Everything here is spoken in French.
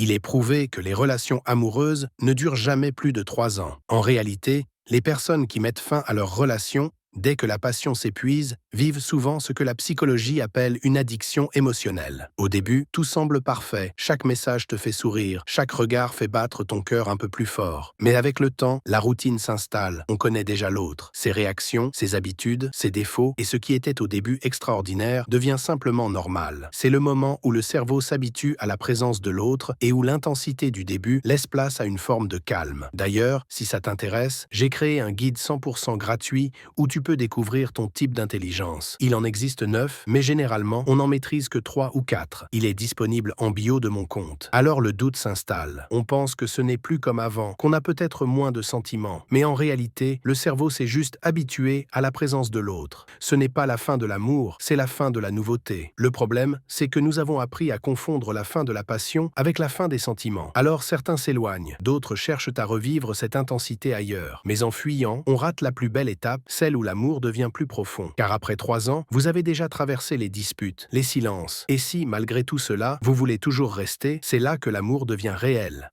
Il est prouvé que les relations amoureuses ne durent jamais plus de 3 ans. En réalité, les personnes qui mettent fin à leur relation, dès que la passion s'épuise, vivent souvent ce que la psychologie appelle une addiction émotionnelle. Au début, tout semble parfait, chaque message te fait sourire, chaque regard fait battre ton cœur un peu plus fort. Mais avec le temps, la routine s'installe, on connaît déjà l'autre. Ses réactions, ses habitudes, ses défauts, et ce qui était au début extraordinaire devient simplement normal. C'est le moment où le cerveau s'habitue à la présence de l'autre et où l'intensité du début laisse place à une forme de calme. D'ailleurs, si ça t'intéresse, j'ai créé un guide 100% gratuit où tu peux découvrir ton type d'intelligence. Il en existe 9, mais généralement, on n'en maîtrise que 3 ou 4. Il est disponible en bio de mon compte. Alors le doute s'installe. On pense que ce n'est plus comme avant, qu'on a peut-être moins de sentiments. Mais en réalité, le cerveau s'est juste habitué à la présence de l'autre. Ce n'est pas la fin de l'amour, c'est la fin de la nouveauté. Le problème, c'est que nous avons appris à confondre la fin de la passion avec la fin des sentiments. Alors certains s'éloignent, d'autres cherchent à revivre cette intensité ailleurs. Mais en fuyant, on rate la plus belle étape, celle où l'amour devient plus profond. Car après 3 ans, vous avez déjà traversé les disputes, les silences. Et si, malgré tout cela, vous voulez toujours rester, c'est là que l'amour devient réel.